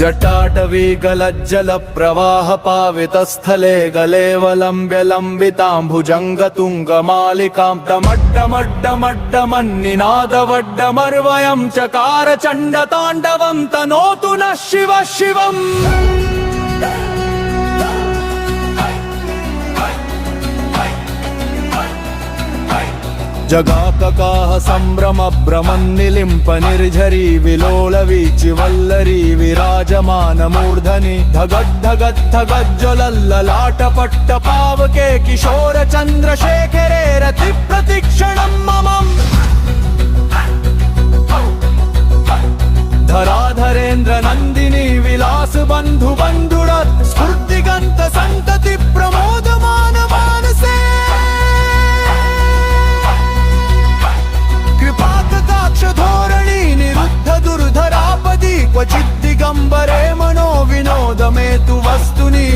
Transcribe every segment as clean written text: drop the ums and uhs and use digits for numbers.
जटाटवी गलज्जल प्रवाह पावितस्थले गलेवलम्ब्य लम्बिताम्भुजङ्गतुङ्गमालिकां डमड्डमड्डमड्डमन्निनादवड्डमर्वयं चकार चण्डताण्डवं तनोतु नः शिवः शिवम्। जगाककाह संभ्रम भ्रमन्निलिम्प निर्झरी विलोल वीचि वल्लरी विराजमान मूर्धनि धगद्धगद्धगज्ज्वलल्ललाटपट्ट पावके किशोर चन्द्रशेखरे रति प्रतिक्षणं ममम्। धराधरेन्द्र नन्दिनी विलास बन्धु बन्धुरत् स्फूर्तिगन्त सन्तति प्रमोदमान मानसे। धोरणी निरुद्ध दुर्धरापदी क्वचित् दिगम्बरे मनो विनोद मे तु वस्तुनि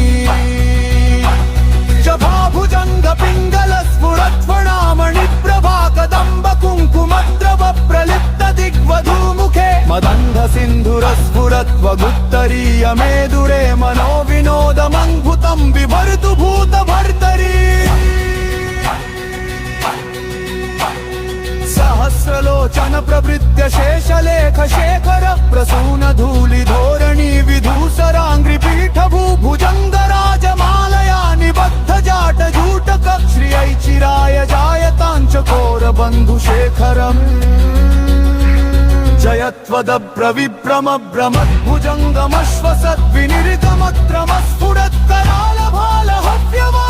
जभाभुजङ्ग पिङ्गल स्फुरत्फणामणि प्रभा कदम्ब कुङ्कुमद्रव प्रलिप्त दिग्वधूमुखे मदन्ध सिन्धुरस्फुरत्वगुत्तरीय मेदुरे मनो विनोदमङ्भुतं बिभर्तु भूतभर्तरी। सहस्रलोचन प्रवृत्य शेषलेख शेखर प्रसून धूलि धोरणी विधूसराङ्घ्रिपीठ भूभुजङ्गराजमालया निबद्ध जाट जूटक श्रियै चिराय जायताञ्चकोर बन्धुशेखरम्। जयत्वदब्रविभ्रम भ्रमद्भुजङ्गमश्वसद्विनिर्गमक्रमस्फुरत्करालभालहव्यवा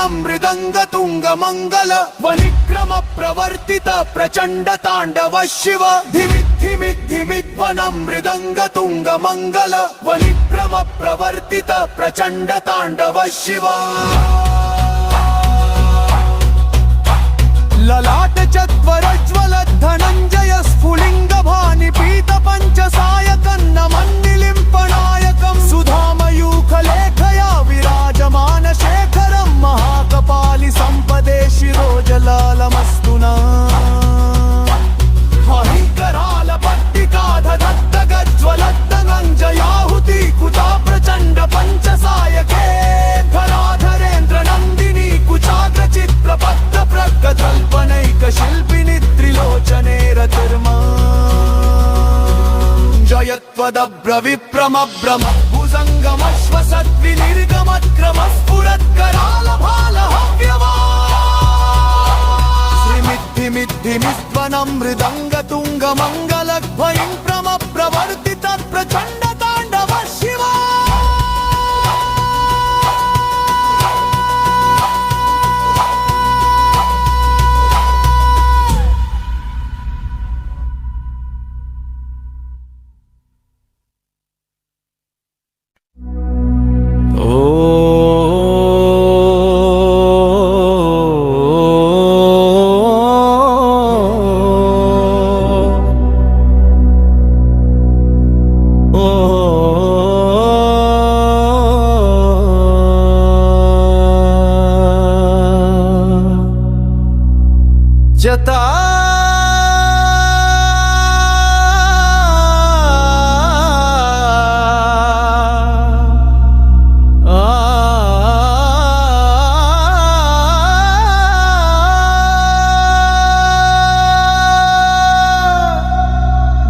मृदंग तुंग मंगल वनिक्रम प्रवर्तित प्रचंड तांडव शिव। धिमित् धिमित् धिमित् वनं मृदंग तुंग मंगल वनिक्रम प्रवर्तित प्रचंड तांडव शिव। ललाट चत्वरज्वल धनंजय स्फुलिंग भानि पीत पंचसायकन्न मन्निलिम्पनायकं सुधामयूख लेखया विराजमान शेखरं महाकपालि संपदे शिरोजलालमस्तु नः। हरिकराल पट्टिका दत्तगज्ज्वलद्दगञ्जयाहुति कुता प्रचण्ड पञ्चसायके धराधरेन्द्र नन्दिनी कुचाग्रचित्रपद्म प्रगतल्पनैक शिल्पिनि त्रिलोचने रतिर्मा। जयत्वदब्रविभ्रम भ्रमद्भुजङ्गमश्वसद्विनिर्गमक्रमस्फुरत्करालभालहव्यवा श्रीमिद्धिमिद्धिमिस्त्वनं मृदङ्ग तुङ्ग मङ्गलध्वनिं प्रवर्तित प्रचण्ड ताण्डव शिवा। जता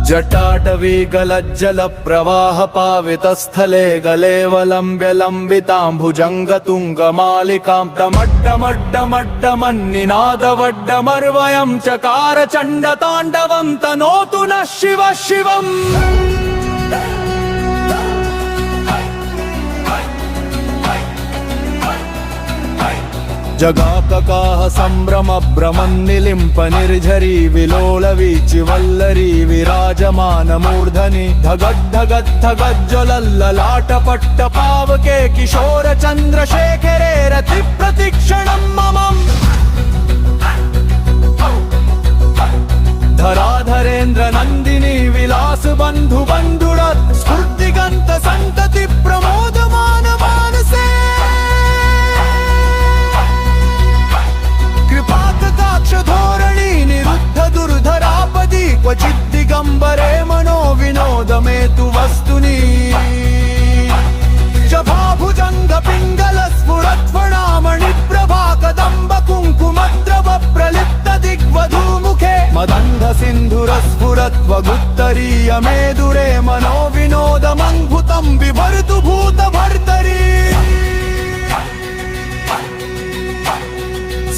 जटाटवी गलज्जल प्रवाह पावितस्थले गलेवलम्ब्य लम्बिताम्भुजङ्गतुङ्गमालिकां डमड्डमड्डमड्डमन्निनादवड्डमर्वयं चकार चण्डताण्डवं तनोतु नः शिवः शिवम्। जगाककाह संभ्रम भ्रमन्निलिम्प निर्झरी विलोल वीचि वल्लरी विराजमान मूर्धनि धगद्धगद्धगज्ज्वलल्ललाटपट्ट पावके किशोर चन्द्रशेखरे रति प्रतिक्षणं ममम्। धराधरेन्द्र नन्दिनी विलास बन्धु बन्धुरत् स्फूर्तिगन्त सन्तति प्रमोदमान मानसे। धोरणी निरुद्ध दुर्धरापदी क्वचित् दिगम्बरे स्फुरद्दिगम्बरे मनो विनोदमेतु वस्तुनि जभाभुजङ्ग पिङ्गल स्फुरत्फणामणि प्रभा कदम्ब कुङ्कुमद्रव प्रलिप्त दिग्वधूमुखे मदन्ध सिन्धुर स्फुरत्वगुत्तरीय मेदुरे मनो विनोदमङ्भुतं बिभर्तु भूत भर्तरी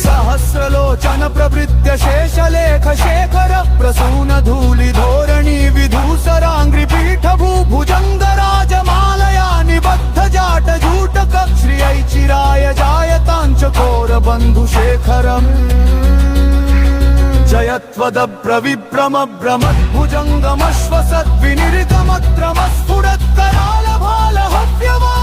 सहस्रलोचन प्रवृत्य शेषलेख शेखर प्रसून धूलि धोरणी विधूसराङ्घ्रि पीठ भूभुजङ्गराजमालया निबद्ध जाट जूटक श्रियै चिराय जायताञ्चकोर बन्धुशेखरम् जयत्वदब्रविभ्रम भ्रमद्भुजङ्गमश्वसद्विनिर्गमक्रमस्फुरत्करालभालहव्यवा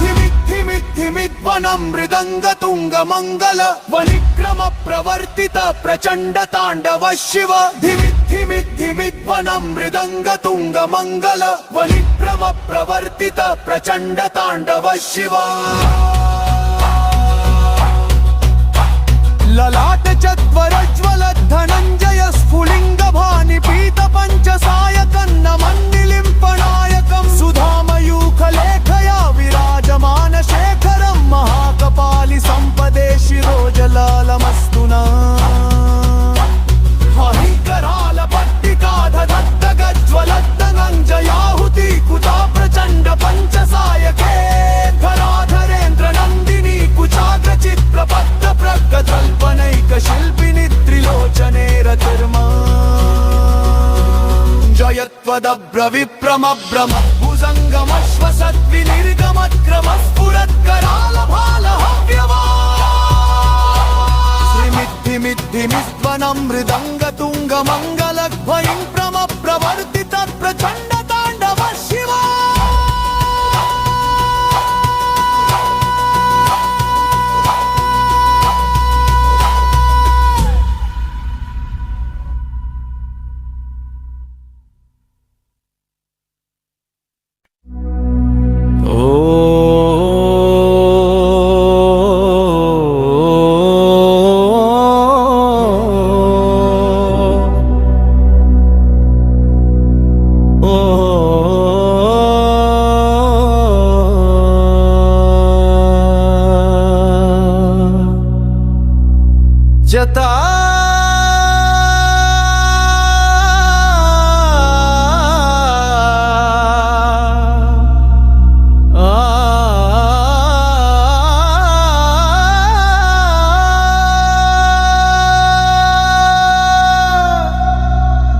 धिमिद्धिमिद्धिमिद्वनं मृदङ्गतुङ्गमङ्गल वनिक्रम प्रवर्तित प्रचण्ड ताण्डव शिव धिमिद्धिमिद्धिमिद्वनं मृदङ्गतुङ्गमङ्गल वनिक्रम प्रवर्तित प्रचण्ड ताण्डव शिव ललाट चत्वरज्वल धनञ्जय स्फुलिङ्ग भानि पीत पञ्चसायकन्न मन्निलिम्पनायकं सुधामयूखलेखया विराजमान शेखरं महाकपालि सम्पदे शिरोजलालमस्तुना हरिकराल पट्टिका दधत्तगज्ज्वलद्दनञ्जयाहुति कुता प्रचण्ड पञ्चसायके धराधरेन्द्र नन्दिनी कुचाग्र चित्रपद्म प्रगतल्पनैक शिल्पिनि त्रिलोचने रतिर्मा जयत्वदब्रविभ्रम भ्रमद्भुजङ्गमश्वसद्विनिर्गमक्रमस्फुरत्करालभालहव्यवा श्रीमिद्धिमिद्धिमिस्वनं मृदङ्गतुङ्गमङ्गलध्वनिं प्रवर्तित प्रचण्ड ताण्डव शिवा जता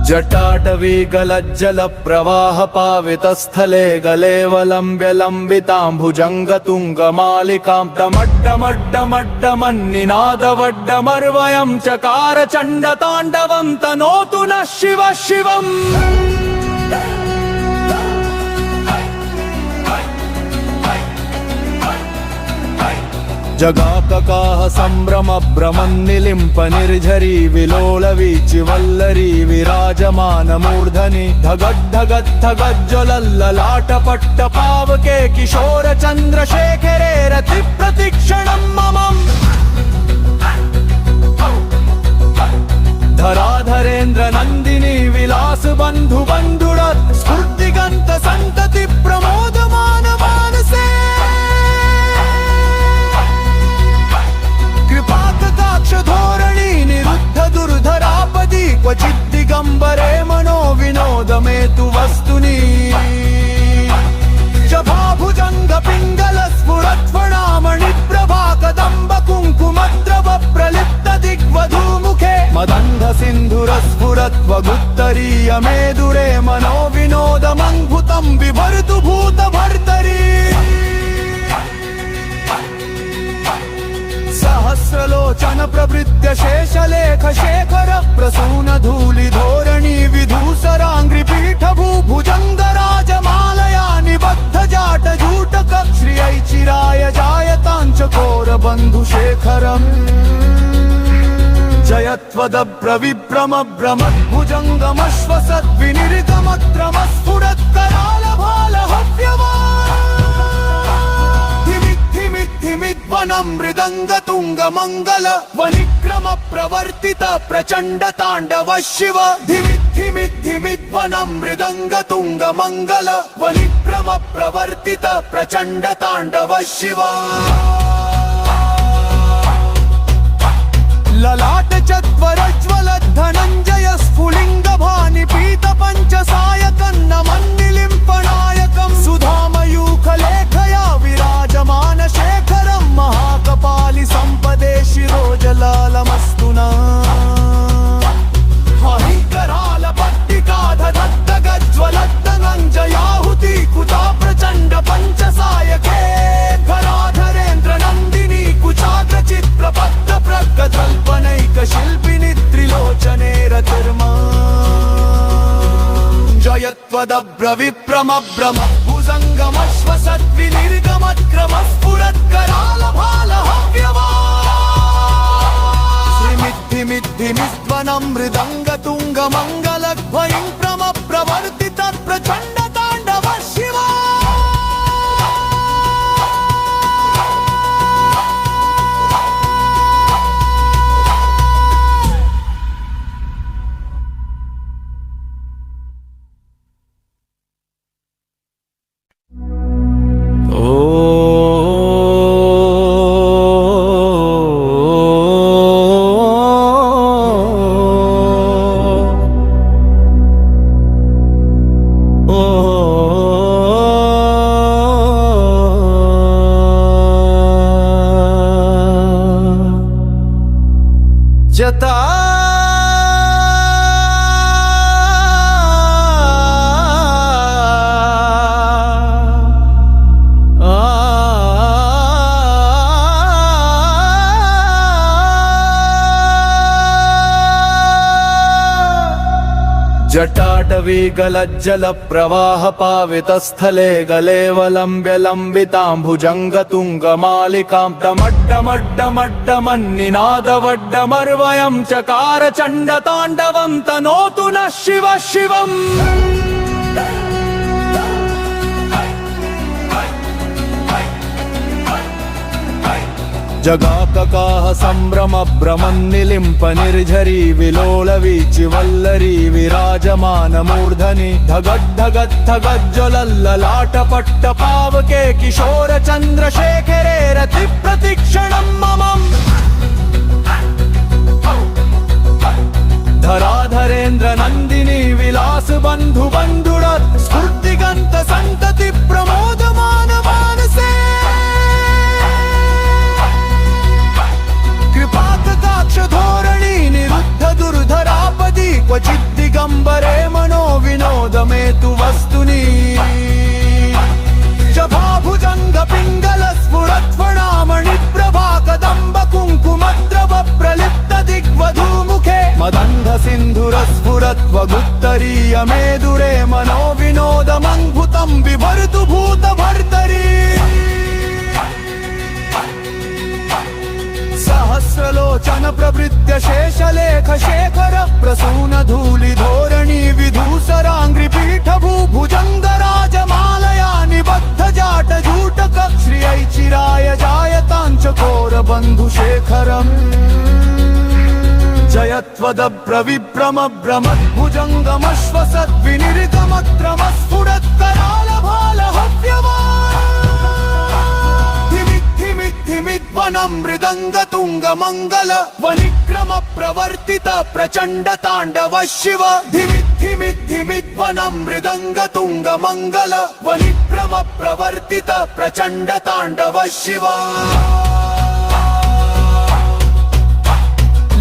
जटाटवी गलज्जल प्रवाह पावितस्थले गलेवलम्ब्य लम्बिताम्भुजङ्गतुङ्गमालिकां डमड्डमड्डमड्डमन्निनादवड्डमर्वयं चकार चण्डताण्डवं तनोतु नः शिव शिवम् जगाककाह सम्भ्रम भ्रमन्निलिम्प निर्झरी विलोल वीचि वल्लरी विराजमान मूर्धनि धगद्धगद्धगज्ज्वलल्ललाट पट्ट पावके किशोर चन्द्रशेखरे रति प्रतिक्षणं ममम् धराधरेन्द्र नन्दिनी विलास बन्धु बन्धुरत् स्फूर्तिगन्त सन्तति प्रमोदमान मानसे धोरणी निरुद्ध दुर्धरापदी क्वचित् दिगम्बरे मनो विनोदमेतु वस्तुनि जभाभुजङ्ग पिङ्गल स्फुरत्फणामणि प्रभा कदम्ब कुङ्कुमद्रव प्रलिप्त दिग्वधूमुखे मदन्ध सिन्धुर स्फुरत्वगुत्तरीय मेदुरे मनो विनोदमङ्भुतं बिभर्तु भूत भर्तरी सहस्रलोचन प्रवृत्य शेषलेख शेखर प्रसून धूलि धोरणी विधूसराङ्घ्रि पीठ भूभुजङ्गराजमालया निबद्ध जाट जूटक श्रियै चिराय जायताञ्चकोर बन्धुशेखरम् जयत्वदब्रविभ्रम भ्रमद्भुजङ्गमश्वसद्विनिर्गमक्रमस्फुरत्करालभालहव्यवा धिमिद्धिमिद्धिमिद्वन मृदंग तुंग मंगल वनिक्रम प्रवर्तित प्रचंड तांडव शिव धिमिद्धिमिद्धिमिद्वनं मृदंग तुंग मंगल वनिक्रम प्रवर्तित प्रचंड तांडव शिव ललाट चत्वरज्वल धनंजय स्फुलिंग भानि पीत पंचसायकन्न मन्निलिम्पनायकं सुधामयूख लेखया विराजमान शेखरं महाकपालि संपदे शिरोजलालमस्तुना हरिकराल पट्टिकाधदत्तगज्ज्वलद्दनञ्जयाहुति कुता प्रचण्ड पञ्चसायके धराधरेन्द्र नन्दिनी कुचाग्रचित्रपद्म प्रगतल्पनैक शिल्पिनि त्रिलोचने रतिर्मा जयत्वदब्रविप्रमब्रम भुजङ्गमश्वसद्विनिर्गमत्क्रमस्फुरत्करालभालहव्यवा श्रीमिद्धिमिद्धिमिस्त्वनं मृदङ्ग तुङ्ग मङ्गलध्वनिं प्रवर्तित प्रचण्ड ताण्डव शिवा जता जटाटवी गलज्जल प्रवाह पावितस्थले गलेवलम्ब्य लम्बिताम्भुजङ्ग तुङ्गमालिकां डमड्डमड्डमड्डमन्निनादवड्डमर्वयं चकार चण्डताण्डवं तनोतु नः शिवः शिवम् जगाककाह संभ्रम भ्रमन्निलिम्प निर्झरी विलोल वीचि वल्लरी विराजमान मूर्धनि धगद्धगद्धगज्ज्वलल्ललाट पट्ट पावके किशोर चन्द्रशेखरे रति प्रतिक्षणं ममम् धराधरेन्द्र नन्दिनी विलास बन्धु बन्धुरत् स्फूर्तिगन्त सन्तति प्रमोदमान मानसे कृपाकटाक्ष धोरणी निरुद्ध दुर्धरापदी क्वचित् दिगम्बरे मनो विनोद मे तु वस्तुनि जभाभुजङ्ग पिङ्गल स्फुरत्फणामणि प्रभा कदम्ब कुङ्कुमद्रव प्रलिप्त दिग्वधूमुखे मदन्ध सिन्धुर स्फुरत्वगुत्तरीय मेदुरे मनो विनोदमङ्भुतं बिभर्तु भूत भर्तरी सहस्रलोचन प्रवृत्य शेषलेख शेखर प्रसून धूलि धोरणी विधूसराङ्घ्रि पीठ भूभुजङ्गराजमालया निबद्ध जाट जूटक श्रियै चिराय जायताञ्च कोरबन्धु शेखरम् जयत्वदब्रविभ्रमभ्रमद्भुजङ्गमश्वसद्विनिर्गमक्रमस्फुरत्करालभालहव्यवा धिमिद्धिमिद्धिमिद्वनं मृदङ्ग तुङ्ग मङ्गल वनिक्रम प्रवर्तित प्रचण्ड ताण्डव शिव धिमिद्धिमिद्धिमिद्वनं मृदङ्ग तुङ्ग मङ्गल वनिक्रम प्रवर्तित प्रचण्ड ताण्डव शिव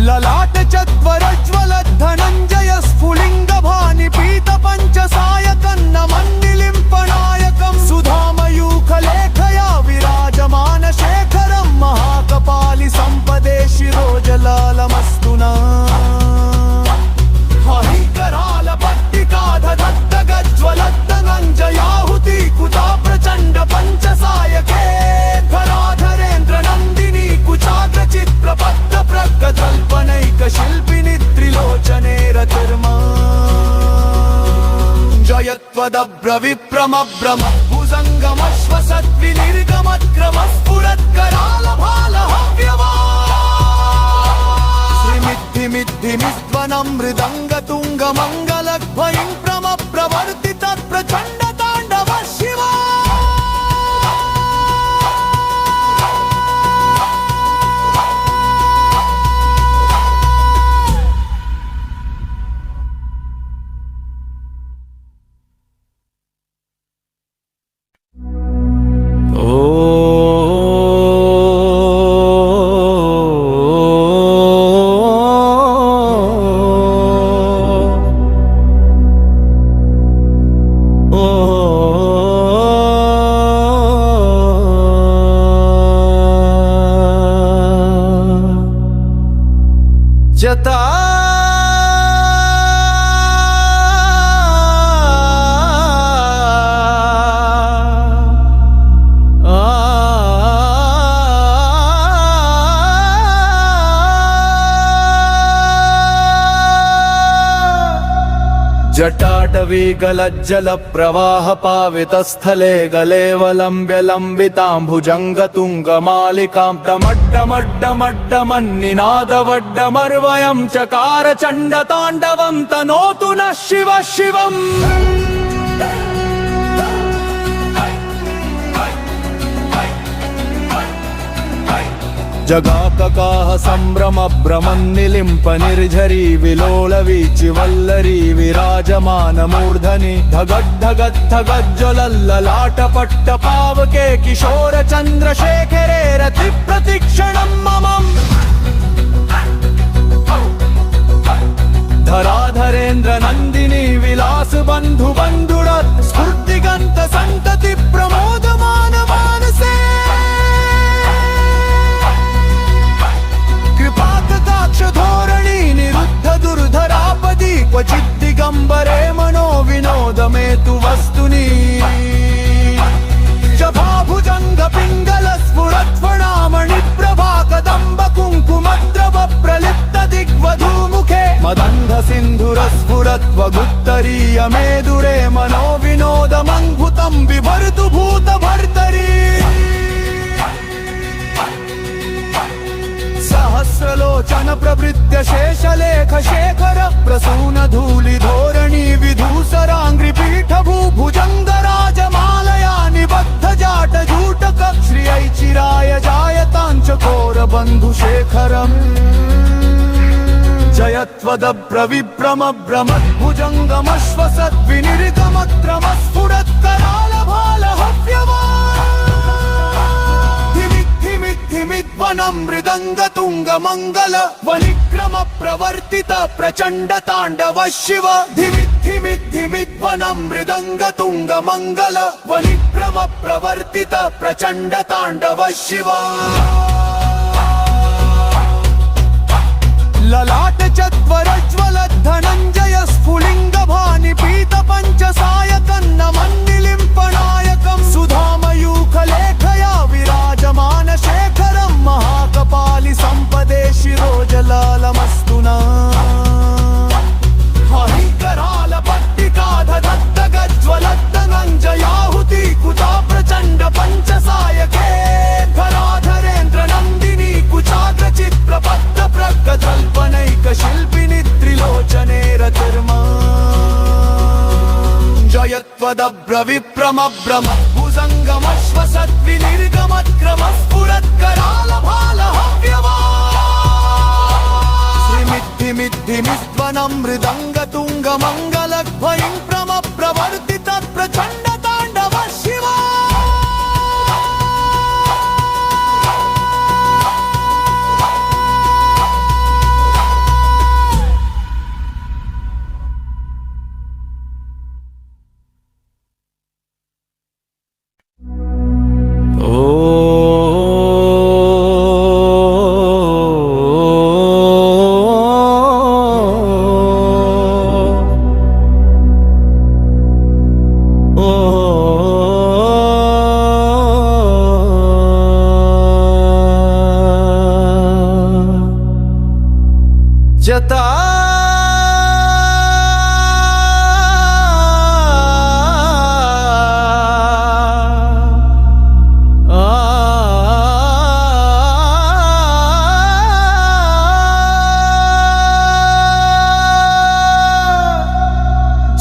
ललाट चत्वरज्वल धनंजय स्फुलिंग भानि पीत पंचसायकन्न मन्निलिम्पनायकं सुधामयूख लेखया विराजमान शेखरं महाकपालि संपदे शिरोजलालमस्तुना हरिकराल पट्टिकाधदत्तगज्ज्वलद्दनञ्जयाहुति कुता प्रचण्ड पञ्चसायके धराधरेन्द्र नन्दिनी कुचाग्रचित्रपद्म प्रगतल्पनैक शिल्पिनि त्रिलोचने रतिर्मा जयत्वदब्रविप्रमब्रम भुजङ्ग श्रीमिद्धिमिद्वनं मृदङ्गतुङ्गमङ्गलध्वनिं प्रवर्तित प्रचण्ड ताण्डव शिवा जता जटाटवीगलज्जल प्रवाह पावितस्थले गलेवलम्ब्य लम्बिताम्भुजङ्गतुङ्गमालिकां डमड्डमड्डमड्डमन्निनादवड्डमर्वयं चकार चण्डताण्डवं तनोतु नः शिवः शिवम् जगाककाह सम्भ्रम भ्रमन्निलिम्प निर्झरी विलोल वीचि वल्लरी विराजमान मूर्धनि धगद्धगद्धगज्ज्वलल्ललाटपट्ट पावके किशोर चन्द्रशेखरे रति प्रतिक्षणं ममम् धराधरेन्द्र नन्दिनी विलास बन्धु बन्धुरत् स्फूर्तिगन्त सन्तति प्रमोदमान मानसे धोरणी निरुद्ध दुर्धरापदी क्वचित् दिगम्बरे मनो विनोद मे तु वस्तुनि जभाभुजङ्ग पिङ्गल स्फुरत्फणामणि प्रभा कदम्ब कुङ्कुमद्रव प्रलिप्त दिग्वधूमुखे मदन्ध सिन्धुर स्फुरत्वगुत्तरीय मेदुरे मनो विनोद मङ्भुतं बिभर्तु भूत भर्तरी सहस्रलोचन प्रवृत्य शेषलेख शेखर प्रसून धूलि धोरणी विधूसराङ्घ्रि पीठ भूभुजङ्गराजमालया निबद्ध जाट जूटक श्रियै चिराय जायताञ्चकोर बन्धुशेखरम् जयत्वदभ्र विभ्रम भ्रमद्भुजङ्गमश्वसद्विनिर्गमक्रम स्फुरत्कराल भाल हव्यवा धिमिद्वनं मृदङ्गतुङ्गमङ्गल वनिक्रम प्रवर्तित प्रचण्ड ताण्डव शिव धिमिद्वनं मृदङ्गतुङ्गमङ्गल वनिक्रम प्रवर्तित प्रचण्ड ताण्डव शिव ललाट चत्वरज्वल धनञ्जय स्फुलिङ्ग भानि पीत पञ्चसायकन्न मन्निलिम्पनायकं सुधामयूखलेखया विराजमान शेखरं महाकपालि सम्पदे शिरोजलालमस्तु नः हरिकराल पट्टिकाधदत्तगज्ज्वलद्दनञ्जयाहुति कुता प्रचण्ड पञ्चसायके धराधरेन्द्र नन्दिनी कुचाग्रचित् प्रपद्द प्रगतल्पनैक शिल्पिनि त्रिलोचने रतिर्मा जयत्वदभ्र विभ्रम भ्रम भुजङ्गमश्वसद्विनिर्गमक्रम स्फुरत्कराल भाल हव्यवा श्रीमिद्धिमिद्वनं मृदङ्गतुङ्गमङ्गलध्वनिं प्रवर्तित प्रचण्ड ताण्डव शिवा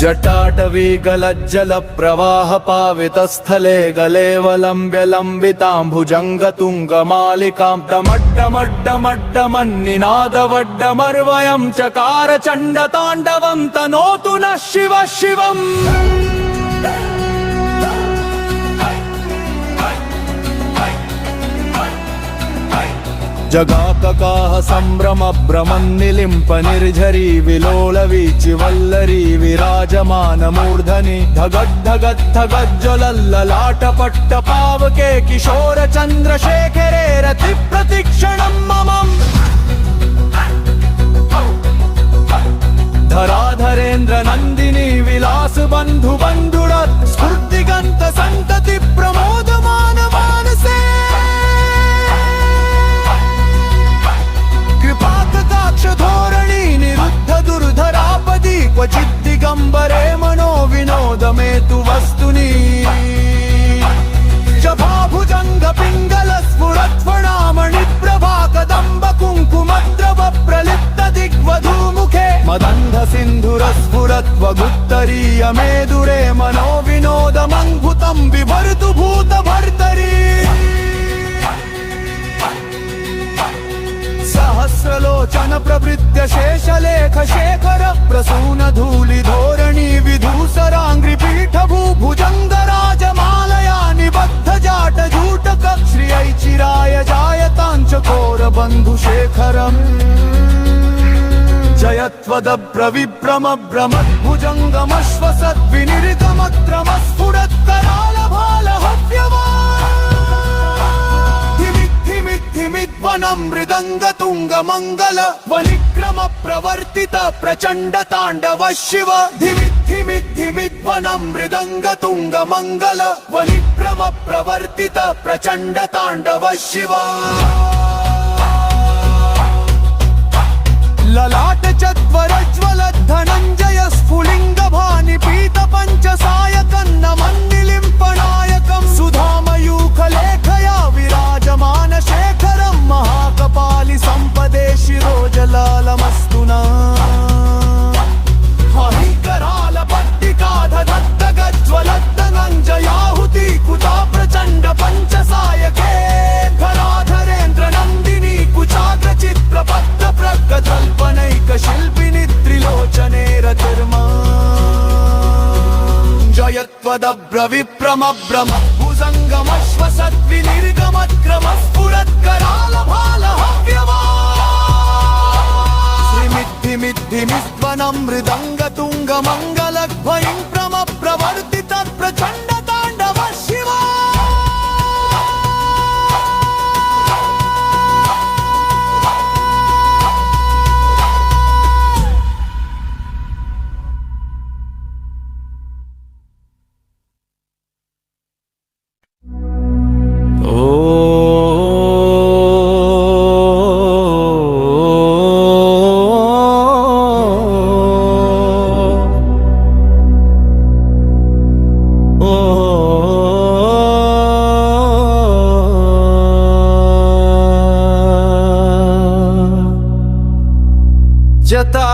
जटाटवी गलज्जल प्रवाह पावितस्थले गलेवलम्ब्य लम्बिताम्भुजङ्गतुङ्गमालिकां डमड्डमड्डमड्डमन्निनादवड्डमर्वयं चकार चण्डताण्डवं तनोतु नः शिवः शिवम्। जगाककाह सम्भ्रम भ्रमन्निलिम्प निर्झरी विलोल वीचि वल्लरी विराजमान मूर्धनि धगद्धगद्धगज्ज्वलल्ललाटपट्ट पावके किशोर चन्द्रशेखरे रति प्रतिक्षणं ममम्। धराधरेन्द्र नन्दिनी विलास बन्धु बन्धुरत् स्फूर्तिगन्त सन्तति प्रमोदमान मानसे। कृपाकटाक्ष धोरणी निरुद्ध दुर्धरापदी क्वचित् दिगम्बरे मनो विनोद मे तु वस्तुनि। जभाभुजङ्ग पिङ्गल स्फुरत्फणामणि प्रभा कदम्ब कुङ्कुमद्रव प्रलिप्त दिग्वधूमुखे मदन्ध सिन्धुरस्फुरत्वगुत्तरीय मेदुरे मनो विनोदमङ्भुतं बिभर्तु भूतभर्तरी। सहस्रलोचन प्रवृत्य शेषलेख शेखर प्रसून धूलि धोरणी विधूसराङ्घ्रि पीठ भूभुजङ्गराजमालया निबद्ध जाट जूटक श्रियै चिराय जायताञ्चकोर बन्धुशेखरम्। जयत्वदब्रविभ्रम भ्रमद्भुजङ्गमश्वसद्विनिर्गमक्रमस्फुरत्करालभालहव्यवा। धिमिद्धिमिद्धिमिद्वनं मृदङ्गतुङ्गमङ्गल वनिक्रम प्रवर्तित प्रचण्ड ताण्डव शिव। धिमिद्धिमिद्धिमिद्वनं मृदङ्गतुङ्गमङ्गल वनिक्रम प्रवर्तित प्रचण्ड ताण्डव शिव। ललाट चत्वरज्वल धनञ्जय स्फुलिङ्ग भानि पीत पञ्चसायकन्न मन्निलिम्पनायकं सुधामयूखलेखया विराजमान शेखरं महाकपालि सम्पदे शिरोजलालमस्तु नः। हरिकराल पट्टिका ददत्तगज्ज्वलद्धनञ्जयाहुति कुता प्रचण्ड पञ्चसायके धराधरेन्द्र नन्दिनी कुचाग्र चित्रपद्म प्रगतल्पनैक शिल्पिनि त्रिलोचने रतिर्मा। जयत्वदब्रविभ्रम भ्रमद्भुजङ्गमश्वसद्विनिर्गमक्रमस्फुरत्करालभालहव्यवा। श्रीमिद्धिमिद्धिमिस्त्वनं मृदङ्गतुङ्गमङ्गलध्वनिं प्रवर्तित प्रचण्ड ताण्डव शिवा। जता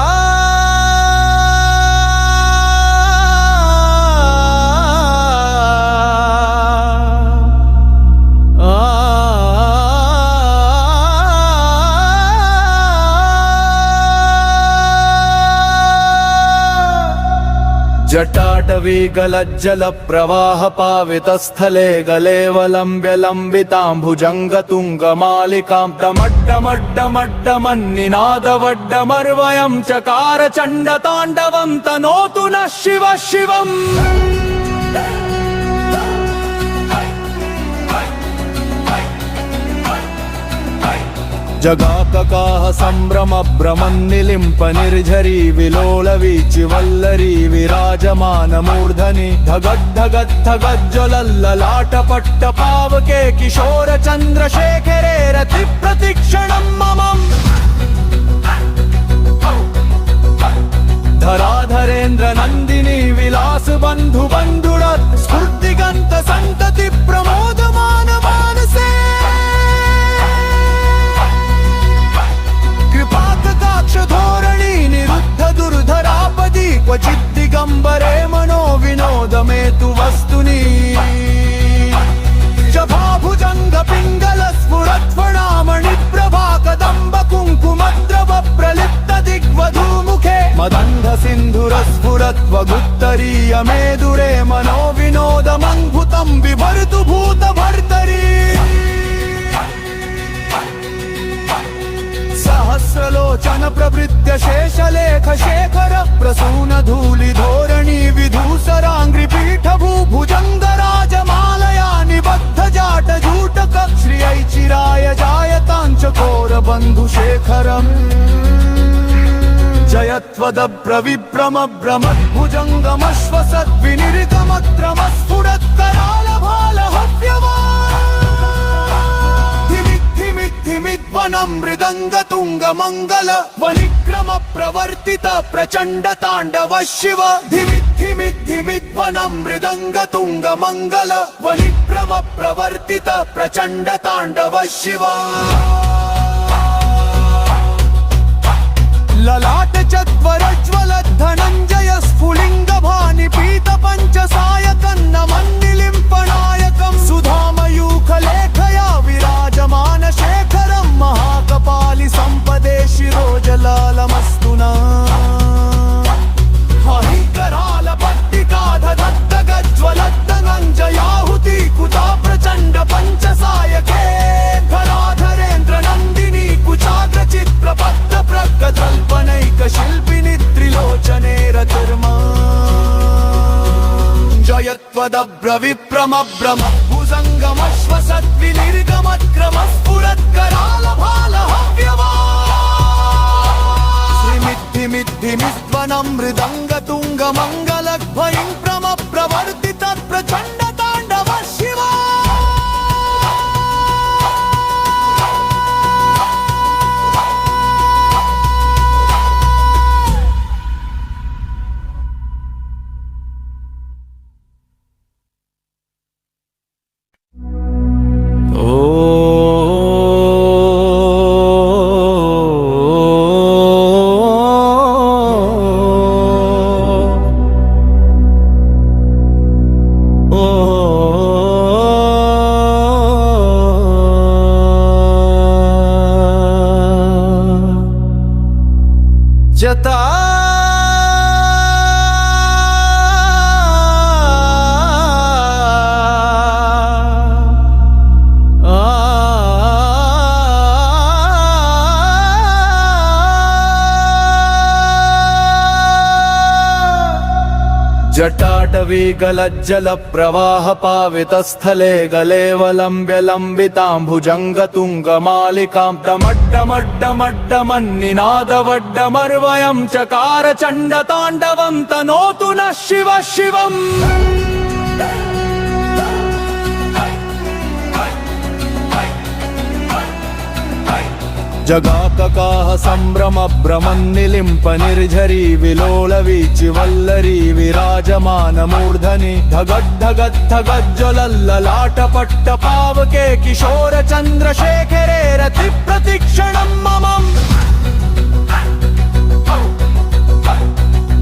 जटाटवी गलज्जल प्रवाह पावितस्थले गलेवलम्ब्य लम्बिताम्भुजङ्गतुङ्गमालिकां डमड्डमड्डमड्डमन्निनादवड्डमर्वयं चकार चण्डताण्डवं तनोतु नः शिवः शिवम्। जगाककाह सम्भ्रम भ्रमन्निलिम्प निर्झरी विलोल वीचि वल्लरी विराजमान मूर्धनि धगद्धगद्धगज्ज्वलल्ललाटपट्ट पावके किशोर चन्द्रशेखरे रति प्रतिक्षणं ममम्। धराधरेन्द्र नन्दिनी विलास बन्धु बन्धुरत् स्फूर्तिगन्त सन्तति प्रमोदमान मानसे। कृपाकटाक्ष धोरणी निरुद्ध दुर्धरापदी क्वचित् दिगम्बरे शेखर प्रसून धूलि धोरणी विधूसरांग्रि पीठभू भुजंगराजमालया निबद्ध जाट जूटक श्रियै चिराय जायतांच कोर बंधु शेखरम् जयत्वद प्रविभ्रम भ्रमद्भुजङ्गमश्वसत् विनिर्गमक्रमस्फुरत्करालभालहव्यवा धिमिद्वनं मृदङ्गतुङ्गमङ्गल वनिक्रम प्रवर्तित प्रचण्ड ताण्डव शिव धिमिद्वनं मृदङ्गतुङ्गमङ्गल वनिक्रम प्रवर्तित प्रचण्ड ताण्डव शिव ललाट चत्वरज्वल धनञ्जय स्फुलिङ्ग भानि पीत पञ्चसायकन्न मन्निलिम्पनायकं सुधामयूखलेखया विराजमान शेखरं महाकपालि सम्पदे शिरोजलालमस्तु नः हरिकराल पट्टिकाधदत्तगज्ज्वलद्दनञ्जयाहुति कुता प्रचण्ड पञ्चसायके धराधरेन्द्र नन्दिनी कुचाग्रचित्रपद्म प्रगतल्पनैक शिल्पिनि त्रिलोचने रतिर्मा जयत्वदब्रविप्रमब्रम भुजङ्गमश्वसद्विनिर्गमक्रमस्फुरत्करालभालहव्यवा श्रीमिद्धिमिद्धिमिस्त्वनं मृदङ्गतुङ्गमङ्गलध्वनिं प्रवर्तित प्रचण्ड ताण्डव शिवा जता जटाटवी गलज्जल प्रवाह पावितस्थले गलेवलम्ब्य लम्बितां भुजङ्गतुङ्गमालिकां डमड्डमड्डमड्डमन्निनादवड्डमर्वयं चकार चण्डताण्डवं तनोतु नः शिव शिवम् जगाककाह सम्भ्रम भ्रमन्निलिम्प निर्झरी विलोल वीचि वल्लरी विराजमान मूर्धनि धगद्धगद्धगज्ज्वलल्ललाट पट्ट पावके किशोर चन्द्रशेखरे रति प्रतिक्षणं ममम्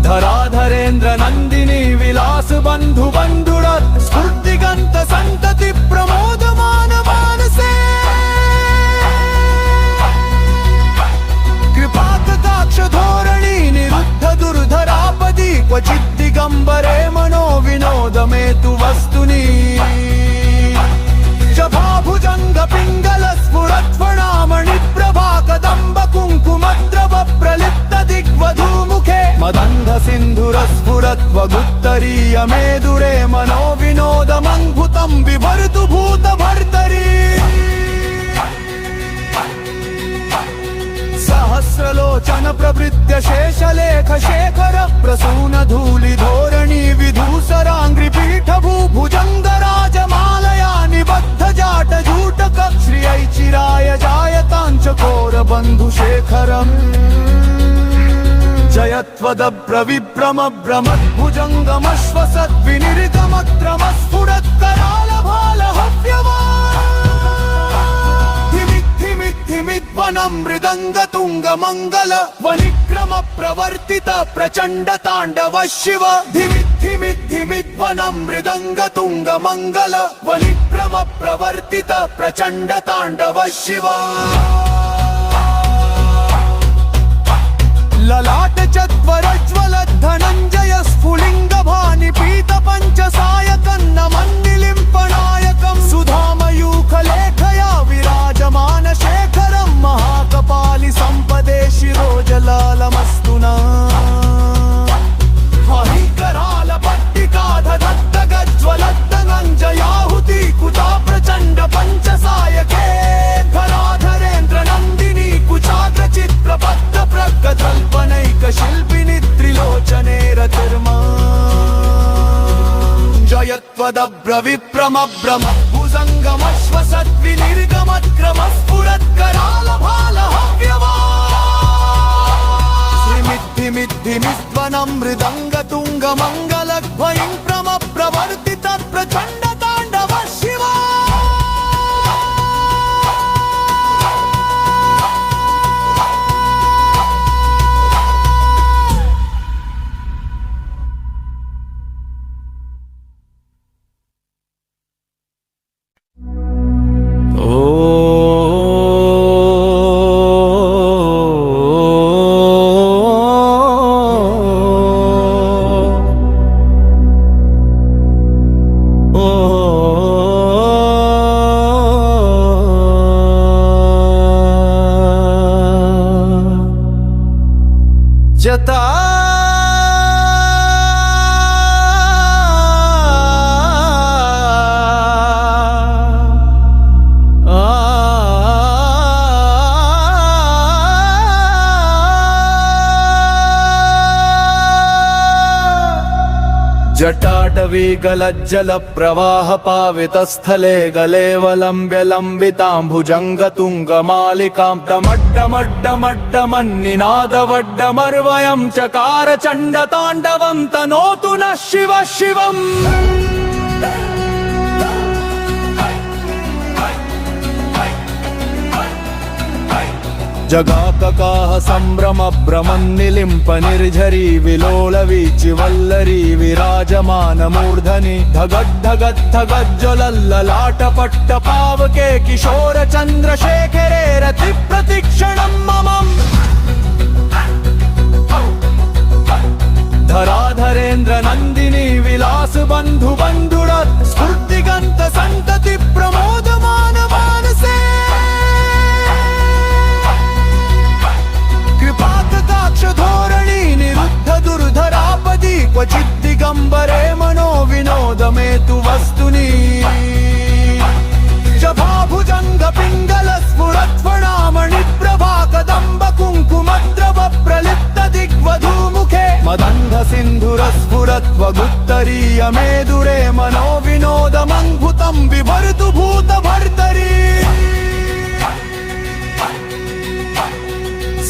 धराधरेन्द्र नन्दिनी विलास बन्धु बन्धुरत् स्फूर्तिगन्त सन्तति प्रमोदमान मानसे कृपाकटाक्ष धोरणी निरुद्ध दुर्धरापदी क्वचित् दिगम्बरे मनो विनोद मे तु वस्तुनि जभाभुजङ्ग पिङ्गल स्फुरत्फणामणि प्रभा कदम्ब कुङ्कुमद्रव प्रलिप्त दिग्वधूमुखे मदन्ध सिन्धुर स्फुरत्वगुत्तरीय मेदुरे मनो विनोदमङ्भुतं बिभर्तु भूत भर्तरी सहस्रलोचन प्रवृत्य शेषलेख शेखर प्रसून धूलि धोरणी विधूसरांग्रि पीठभू भुजङ्गराजमालया निबद्ध जाट जूटक श्रियै चिराय जायतांच कोर बंधु शेखरम् जयत्वद प्रविभ्रम भ्रमद्भुजङ्गमश्वसत् विनिर्गमक्रमस्फुरत्करालभालहव्यवा धिमिद्वनं मृदङ्गतुङ्गमङ्गल वनिक्रम प्रवर्तित प्रचण्ड ताण्डव शिव धिमिद्वनं मृदङ्गतुङ्गमङ्गल वनिक्रम प्रवर्तित प्रचण्ड ताण्डव शिव ललाट चत्वरज्वल धनञ्जय स्फुलिङ्ग भानि पीत पञ्चसायकन्न मन्निलिम्पनायकं सुधामयूखलेखया विराजमान शेखरं महाकपालि सम्पदे शिरोजलालमस्तु नः जयत्वदब्रविप्रमभ्रम भुजङ्गमश्वसद्विनिर्गमत्क्रमस्फुरत्करालभालहव्यवा श्रीमिद्धिमिद्धिमिध्वनं मृदङ्गतुङ्गमङ्गलध्वनिं प्रमप्रवर्तित प्रचण्डताण्डव शिवा जता जटाटवीगलज्जल प्रवाह पावितस्थले गलेवलम्ब्य लम्बिताम्भुजङ्गतुङ्गमालिकां डमड्डमड्डमड्डमन्निनादवड्डमर्वयं चकार चण्डताण्डवं तनोतु नः शिवः शिवम् जगाककाह सम्भ्रम भ्रमन्निलिम्प निर्झरी विलोल वीचि वल्लरी विराजमान मूर्धनि धगद्धगद्धगज्ज्वलल्ललाटपट्ट पावके किशोर चन्द्रशेखरे रति प्रतिक्षणं ममम् धराधरेन्द्र नन्दिनी विलास बन्धु बन्धुरत् स्फूर्तिगन्त सन्तति प्रमोदमान मानसे धोरणी निरुद्ध दुर्धरापदी क्वचित् दिगम्बरे मनो विनोद मे तु वस्तुनि जभाभुजङ्ग पिङ्गल स्फुरत्फणामणि प्रभा कदम्ब कुङ्कुमद्रव प्रलिप्त दिग्वधूमुखे मदन्ध सिन्धुरस्फुरत्वगुत्तरीय मेदुरे मनो विनोदमङ्भुतं बिभर्तु भूत भर्तरी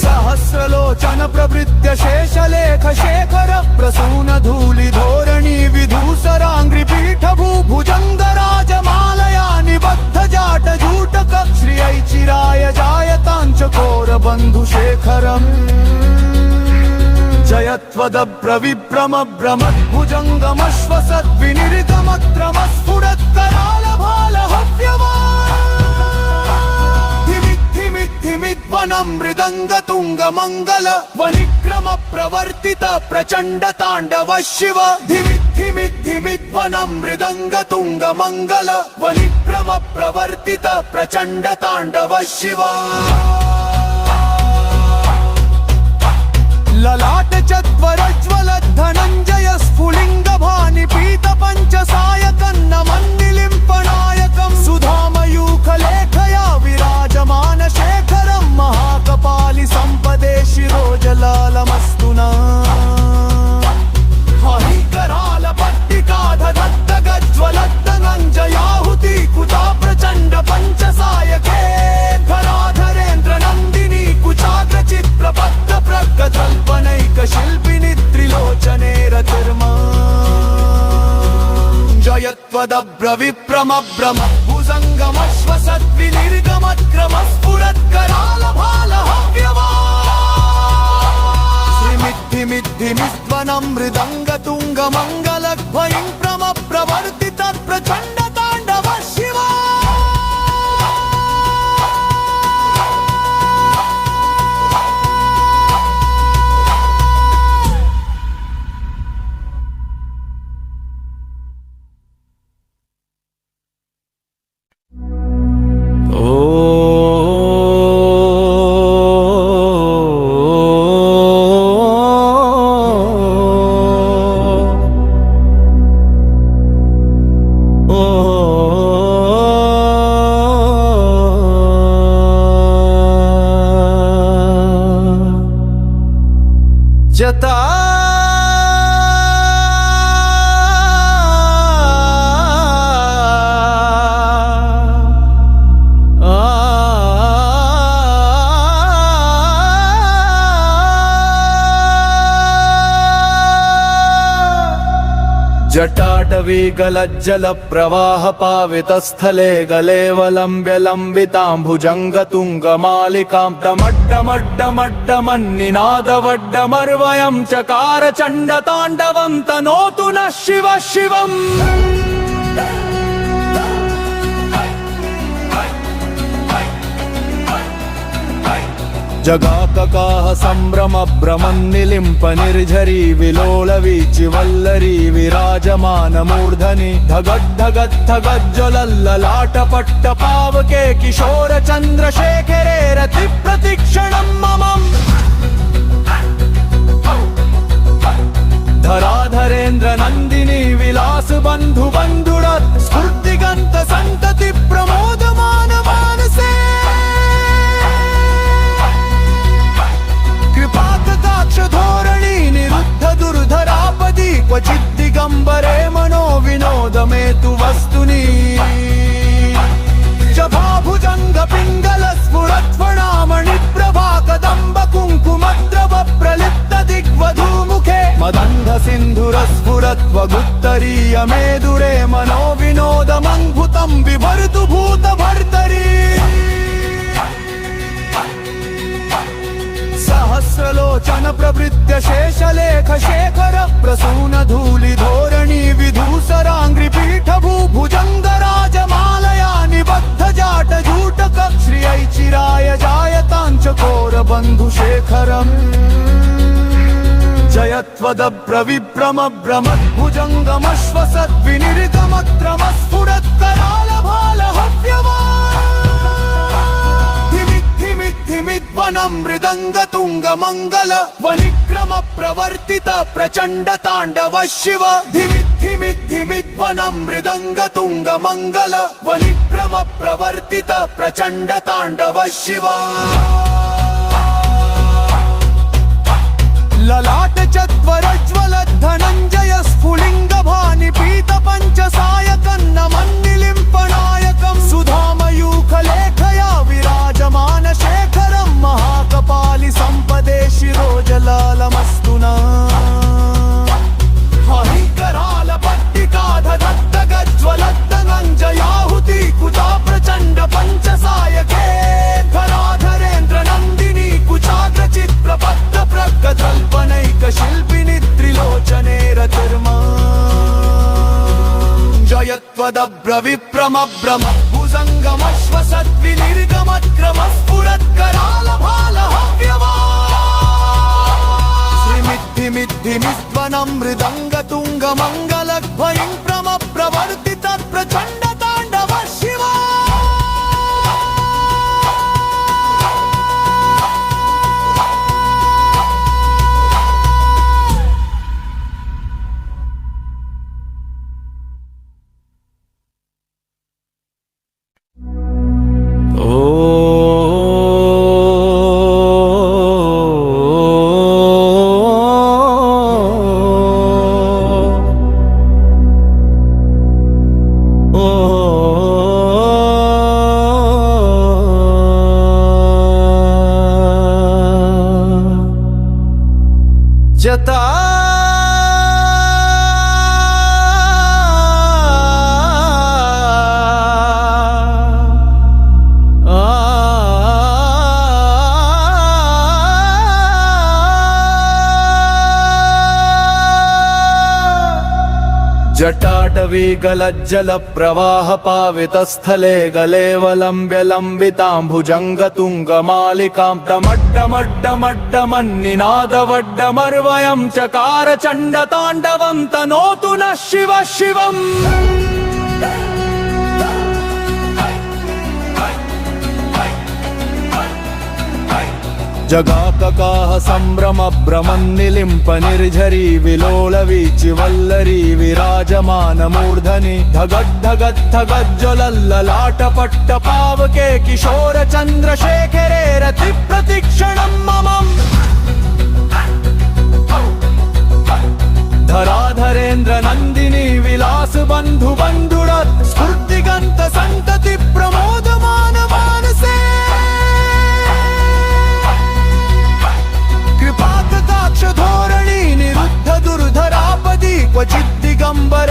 सहस्रलोचन प्रवृत्य शेषलेख शेखर प्रसून धूलि धोरणी विधूसराङ्घ्रि पीठ भूभुजङ्गराजमालया निबद्ध जाट जूटक श्रियै चिराय जायताञ्चकोर बन्धुशेखरम् जयत्वदब्रविभ्रमभ्रमद्भुजङ्गमश्वसद्विनिर्गमक्रमस्फुरत्करालभालहव्यवा मृदङ्गतुङ्गमङ्गल वनिक्रम प्रवर्तित प्रचण्ड ताण्डव शिव धिमिद्धिमिद्धिमिद्वनं मृदङ्गतुङ्गमङ्गल वनिक्रम प्रवर्तित प्रचण्ड ताण्डव शिव ललाट चत्वरज्वल धनञ्जय स्फुलिङ्ग भानि पीत पञ्चसायकन्न मन्निलिम्पनायकं सुधामयूखलेखया विराजमान शेखरं महाकपालि सम्पदे शिरोजलालमस्तु नः हरिकराल पट्टिकाधदत्तगज्ज्वलद्दनञ्जयाहुति कुता प्रचण्ड पञ्चसायके धराधरेन्द्र नन्दिनी कुचाग्रचित् प्रपद्द प्रगतल्पनैक शिल्पिनि त्रिलोचने रतिर्मा जयत्वदब्रविप्रमभ्रम भुजङ्गमश्वसद्विनिर्गमत्क्रमस्फुरत्करालभालहव्यवा श्रीमिद्धिमिद्धिमिस्त्वनं मृदङ्गतुङ्गमङ्गलध्वनिं प्रमप्रवर्तित प्रचण्ड ताण्डव शिवा जटाटवी गलज्जल प्रवाह पावितस्थले गलेवलम्ब्य लम्बितां भुजङ्गतुङ्गमालिकां डमड्डमड्डमड्डमन्निनादवड्डमर्वयं चकार चण्डताण्डवं तनोतु नः शिवः शिवम्। जगाककाह सम्भ्रम भ्रमन्निलिम्प निर्झरी विलोल वीचि वल्लरी विराजमान मूर्धनि धगद्धगद्धगज्ज्वलल्ललाटपट्ट पावके किशोर चन्द्रशेखरे रति प्रतिक्षणं ममम्। धराधरेन्द्र नन्दिनी विलास बन्धु बन्धुरत् स्फूर्तिगन्त सन्तति प्रमोदमान मानसे। कृपाकटाक्ष धोरणी निरुद्ध दुर्धरापदी क्वचित् दिगम्बरे मनो विनोद मे तु वस्तुनि। जभाभुजङ्ग पिङ्गल स्फुरत्फणामणि प्रभा कदम्ब कुङ्कुमद्रव प्रलिप्त दिग्वधूमुखे मदन्ध सिन्धुरस्फुरत्वगुत्तरीय मेदुरे मनो विनोदमङ्भुतं बिभर्तु भूतभर्तरी। सहस्रलोचन प्रवृत्य शेषलेख शेखर प्रसून धूलि धोरणी विधूसराङ्घ्रि पीठ भूभुजङ्गराजमालया निबद्ध जाट जूटक श्रियै चिराय जायताञ्चकोर बन्धुशेखरम्। जयत्वदब्रविभ्रम भ्रमद्भुजङ्गमश्वसद्विनिर्गमक्रमस्फुरत्करालभालहव्यवा। धिमिद्धिमिद्धिमिद्वनं मृदङ्गतुङ्गमङ्गल वनिक्रम प्रवर्तित प्रचण्ड ताण्डव शिव। धिमिद्धिमिद्धिमिद्वनं मृदङ्गतुङ्गमङ्गल वनिक्रम प्रवर्तित प्रचण्ड ताण्डव शिव। ललाट चत्वरज्वल धनञ्जय स्फुलिङ्ग भानि पीत पञ्चसायकन्न मन्निलिम्पनायकं सुधामयूखलेखया विराजमान शेखरं महाकपालि सम्पदे शिरोजलालमस्तु नः। हरिकराल पट्टिकाधदत्तगज्ज्वलद्दनञ्जयाहुति कुता प्रचण्ड पञ्चसायके धराधरेन्द्र नन्दिनी कुचाग्रचित्रपद्म प्रगतल्पनैक शिल्पिनि त्रिलोचने रतिर्मा। जयत्वदब्रविभ्रम भ्रमद्भुजङ्गमश्वसद्विनिर्गमक्रमस्फुरत्करालभालहव्यवा। श्रीमिद्धिमिद्धिमिद्वनं मृदङ्गतुङ्गमङ्गलध्वनिं प्रवर्तित प्रचण्ड ताण्डव शिवा। जता जटाटवी गलज्जल प्रवाह पावितस्थले गलेवलम्ब्य लम्बितां भुजङ्गतुङ्गमालिकां डमड्डमड्डमड्डमन्निनादवड्डमर्वयं चकार चण्डताण्डवं तनोतु नः शिवः शिवम्। जगाककाह सम्भ्रम भ्रमन्निलिम्प निर्झरी विलोल वीचि वल्लरी विराजमान मूर्धनि धगद्धगद्धगज्ज्वलल्ललाटपट्ट पावके किशोर चन्द्रशेखरे रति प्रतिक्षणं ममम्। धराधरेन्द्र नन्दिनी विलास बन्धु बन्धुरत् स्फूर्तिगन्त सन्तति प्रमोदमान मानसे। कृपाकटाक्ष धोरणी निरुद्ध दुर्धरापदी क्वचित् दिगम्बर